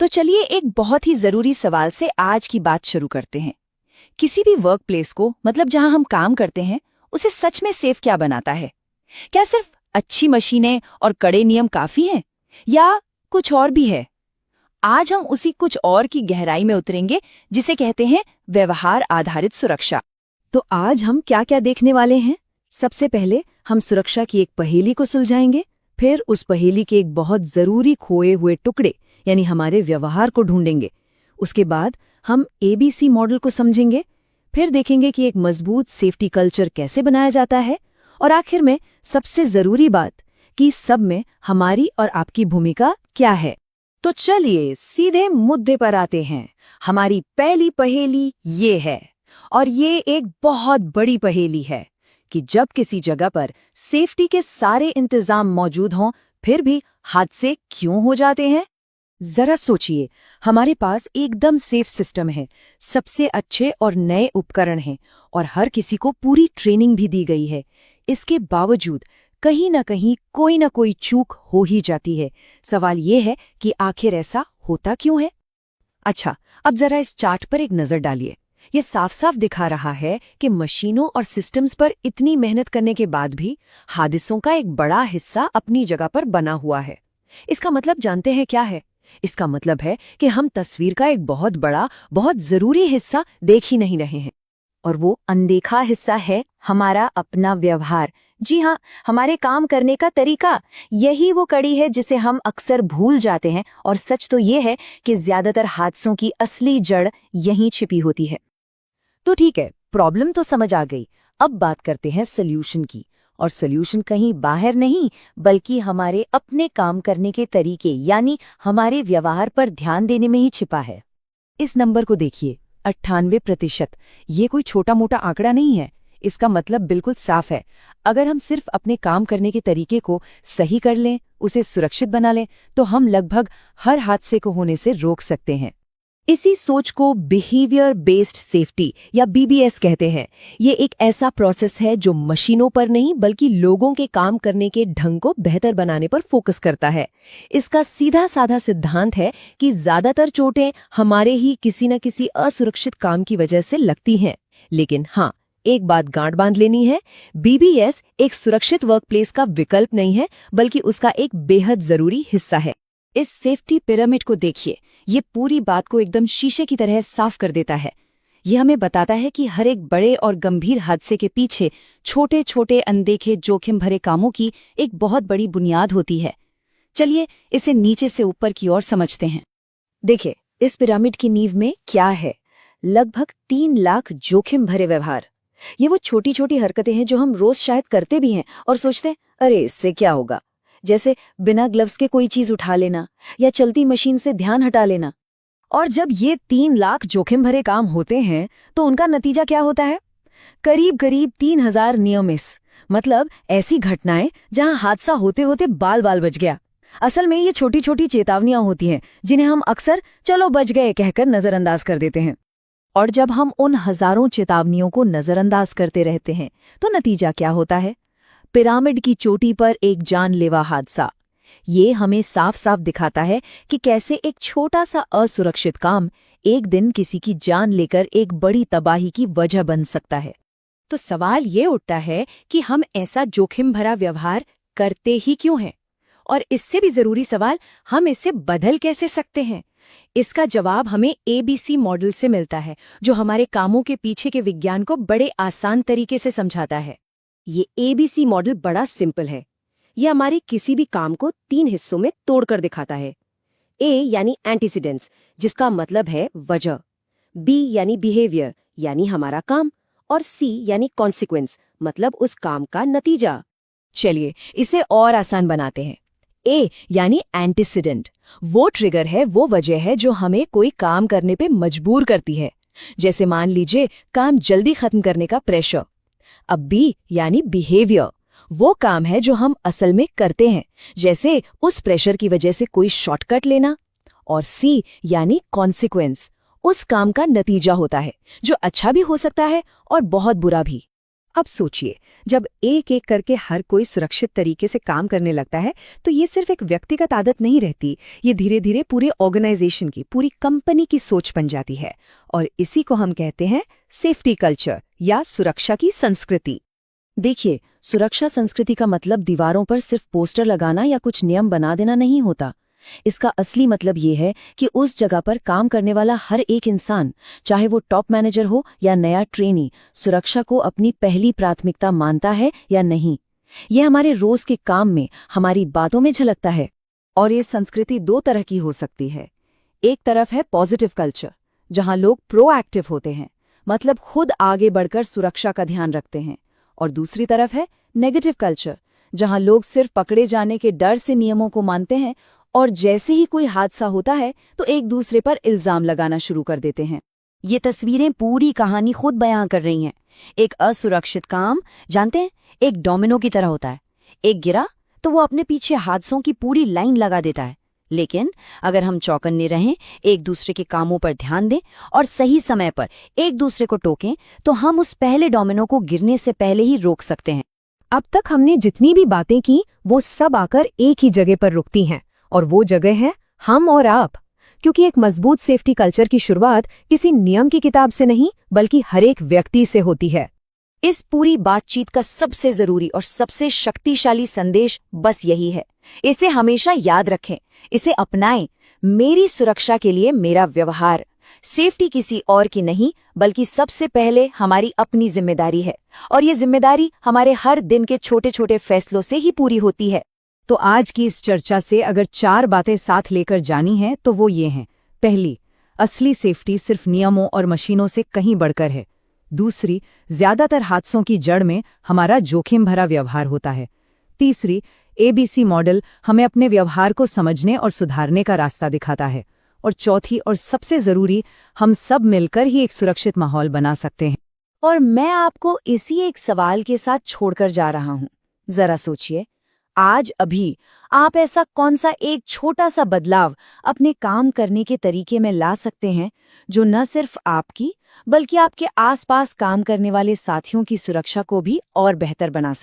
तो चलिए एक बहुत ही जरूरी सवाल से आज की बात शुरू करते हैं। किसी भी वर्क प्लेस को, मतलब जहां हम काम करते हैं, उसे सच में सेफ क्या बनाता है? क्या सिर्फ अच्छी मशीनें और कड़े नियम काफी हैं, या कुछ और भी है? आज हम उसी कुछ और की गहराई में उतरेंगे, जिसे कहते हैं व्यवहार आधारित सुरक्षा। तो आज हम क्या क्या देखने वाले हैं? सबसे पहले हम सुरक्षा की एक पहेली को सुलझाएंगे, फिर उस पहेली के एक बहुत जरूरी खोए हुए टुकड़े यानी हमारे व्यवहार को ढूंढेंगे। उसके बाद हम एबीसी मॉडल को समझेंगे, फिर देखेंगे कि एक मजबूत सेफ्टी कल्चर कैसे बनाया जाता है, और आखिर में सबसे जरूरी बात कि सब में हमारी और आपकी भूमिका क्या है। तो चलिए सीधे मुद्दे पर आते हैं। हमारी पहली पहेली ये है, और ये एक बहुत बड़ी पहेली है कि जब किसी जगह पर सेफ्टी के सारे इंतजाम मौजूद हों, फिर भी हादसे क्यों हो जाते हैं? जरा सोचिए, हमारे पास एकदम सेफ सिस्टम है, सबसे अच्छे और नए उपकरण हैं, और हर किसी को पूरी ट्रेनिंग भी दी गई है। इसके बावजूद कहीं ना कहीं कोई ना कोई चूक हो ही जाती है। सवाल ये है कि आखिर ऐसा होता क्यों है? अच्छा, अब जरा इस चार्ट पर एक नजर डालिए। ये साफ साफ दिखा रहा है कि मशीनों और सिस्टम्स पर इतनी मेहनत करने के बाद भी हादसों का एक बड़ा हिस्सा अपनी जगह पर बना हुआ है। इसका मतलब जानते हैं क्या है? इसका मतलब है कि हम तस्वीर का एक बहुत बड़ा, बहुत जरूरी हिस्सा देख ही नहीं रहे हैं, और वो अनदेखा हिस्सा है हमारा अपना व्यवहार। जी हाँ, हमारे काम करने का तरीका। यही वो कड़ी है जिसे हम अक्सर भूल जाते हैं, और सच तो ये है कि ज्यादातर हादसों की असली जड़ यहीं छिपी होती है। तो ठीक है, प्रॉब्लम तो समझ आ गई। अब बात करते हैं सल्यूशन की, और सल्यूशन कहीं बाहर नहीं, बल्कि हमारे अपने काम करने के तरीके यानी हमारे व्यवहार पर ध्यान देने में ही छिपा है। इस नंबर को देखिए, 98%। ये कोई छोटा मोटा आंकड़ा नहीं है। इसका मतलब बिल्कुल साफ है। अगर हम सिर्फ अपने काम करने के तरीके को सही कर लें, उसे सुरक्षित बना लें, तो हम लगभग हर हादसे को होने से रोक सकते हैं। इसी सोच को बिहेवियर बेस्ड सेफ्टी या बीबीएस कहते हैं। ये एक ऐसा प्रोसेस है जो मशीनों पर नहीं, बल्कि लोगों के काम करने के ढंग को बेहतर बनाने पर फोकस करता है। इसका सीधा साधा सिद्धांत है कि ज्यादातर चोटें हमारे ही किसी न किसी असुरक्षित काम की वजह से लगती हैं। लेकिन हाँ, एक बात गांठ बांध लेनी है, बीबीएस एक सुरक्षित वर्कप्लेस का विकल्प नहीं है, बल्कि उसका एक बेहद जरूरी हिस्सा है। इस सेफ्टी पिरामिड को देखिए, ये पूरी बात को एकदम शीशे की तरह साफ कर देता है। ये हमें बताता है कि हर एक बड़े और गंभीर हादसे के पीछे छोटे छोटे अनदेखे जोखिम भरे कामों की एक बहुत बड़ी बुनियाद होती है। चलिए इसे नीचे से ऊपर की ओर समझते हैं। देखिए, इस पिरामिड की नींव में क्या है? लगभग 3 लाख जोखिम भरे व्यवहार। ये वो छोटी छोटी हरकतें हैं जो हम रोज शायद करते भी हैं और सोचते हैं, अरे इससे क्या होगा? जैसे बिना ग्लव्स के कोई चीज उठा लेना, या चलती मशीन से ध्यान हटा लेना। और जब ये 3 लाख जोखिम भरे काम होते हैं, तो उनका नतीजा क्या होता है? करीब करीब 3000 नियर मिस, मतलब ऐसी घटनाएं जहां हादसा होते होते बाल बाल बच गया। असल में ये छोटी छोटी चेतावनियां होती हैं, जिन्हें हम अक्सर चलो बच गए कहकर नजरअंदाज कर देते हैं। और जब हम उन हजारों चेतावनियों को नजरअंदाज करते रहते हैं, तो नतीजा क्या होता है? पिरामिड की चोटी पर एक जानलेवा हादसा। ये हमें साफ साफ दिखाता है कि कैसे एक छोटा सा असुरक्षित काम एक दिन किसी की जान लेकर एक बड़ी तबाही की वजह बन सकता है। तो सवाल ये उठता है कि हम ऐसा जोखिम भरा व्यवहार करते ही क्यों हैं? और इससे भी जरूरी सवाल, हम इससे बदल कैसे सकते हैं? इसका जवाब हमें एबीसी मॉडल से मिलता है, जो हमारे कामों के पीछे के विज्ञान को बड़े आसान तरीके से समझाता है। ये एबीसी मॉडल बड़ा सिंपल है। ये हमारे किसी भी काम को 3 हिस्सों में तोड़कर दिखाता है। ए यानी एंटीसीडेंट्स, जिसका मतलब है वजह। बी यानी बिहेवियर, यानी हमारा काम। और सी यानी कॉन्सिक्वेंस, मतलब उस काम का नतीजा। चलिए इसे और आसान बनाते हैं। ए यानी एंटीसीडेंट, वो ट्रिगर है, वो वजह है जो हमें कोई काम करने पे मजबूर करती है। जैसे मान लीजिए काम जल्दी खत्म करने का प्रेशर। अब बी यानी बिहेवियर, वो काम है जो हम असल में करते हैं, जैसे उस प्रेशर की वजह से कोई शॉर्टकट लेना। और सी यानी कॉन्सिक्वेंस, उस काम का नतीजा होता है, जो अच्छा भी हो सकता है और बहुत बुरा भी। अब सोचिए, जब एक एक करके हर कोई सुरक्षित तरीके से काम करने लगता है तो ये सिर्फ एक व्यक्तिगत आदत नहीं रहती, ये धीरे धीरे पूरे ऑर्गेनाइजेशन की, पूरी कंपनी की सोच बन जाती है। और इसी को हम कहते हैं सेफ्टी कल्चर या सुरक्षा की संस्कृति। देखिए, सुरक्षा संस्कृति का मतलब दीवारों पर सिर्फ पोस्टर लगाना या कुछ नियम बना देना नहीं होता। इसका असली मतलब ये है कि उस जगह पर काम करने वाला हर एक इंसान, चाहे वो टॉप मैनेजर हो या नया ट्रेनी, सुरक्षा को अपनी पहली प्राथमिकता मानता है या नहीं। यह हमारे रोज के काम में, हमारी बातों में झलकता है। और ये संस्कृति दो तरह की हो सकती है। एक तरफ है पॉजिटिव कल्चर, जहां लोग प्रोएक्टिव होते हैं, मतलब खुद आगे बढ़कर सुरक्षा का ध्यान रखते हैं। और दूसरी तरफ है नेगेटिव कल्चर, जहां लोग सिर्फ पकड़े जाने के डर से नियमों को मानते हैं और जैसे ही कोई हादसा होता है तो एक दूसरे पर इल्जाम लगाना शुरू कर देते हैं। ये तस्वीरें पूरी कहानी खुद बयां कर रही हैं। एक असुरक्षित काम, जानते हैं, एक डोमिनो की तरह होता है। एक गिरा तो वो अपने पीछे हादसों की पूरी लाइन लगा देता है। लेकिन अगर हम चौकन्ने रहें, एक दूसरे के कामों पर ध्यान दें और सही समय पर एक दूसरे को टोकें, तो हम उस पहले डोमिनो को गिरने से पहले ही रोक सकते हैं। अब तक हमने जितनी भी बातें की वो सब आकर एक ही जगह पर रुकती हैं, और वो जगह है हम और आप। क्योंकि एक मजबूत सेफ्टी कल्चर की शुरुआत किसी नियम की किताब से नहीं, बल्कि हर एक व्यक्ति से होती है। इस पूरी बातचीत का सबसे जरूरी और सबसे शक्तिशाली संदेश बस यही है, इसे हमेशा याद रखें, इसे अपनाएं। मेरी सुरक्षा के लिए मेरा व्यवहार। सेफ्टी किसी और की नहीं, बल्कि सबसे पहले हमारी अपनी जिम्मेदारी है। और ये जिम्मेदारी हमारे हर दिन के छोटे छोटे फैसलों से ही पूरी होती है। तो आज की इस चर्चा से अगर 4 बातें साथ लेकर जानी हैं तो वो ये हैं। पहली, असली सेफ्टी सिर्फ नियमों और मशीनों से कहीं बढ़कर है। दूसरी, ज्यादातर हादसों की जड़ में हमारा जोखिम भरा व्यवहार होता है। तीसरी, ABC मॉडल हमें अपने व्यवहार को समझने और सुधारने का रास्ता दिखाता है। और चौथी और सबसे जरूरी, हम सब मिलकर ही एक सुरक्षित माहौल बना सकते हैं। और मैं आपको इसी एक सवाल के साथ छोड़कर जा रहा हूं। जरा सोचिए, आज अभी आप ऐसा कौन सा एक छोटा सा बदलाव अपने काम करने के तरीके में ला सकते हैं, जो न सिर्फ आपकी, बल्कि आपके आसपास काम करने वाले साथियों की सुरक्षा को भी और बेहतर बना सके।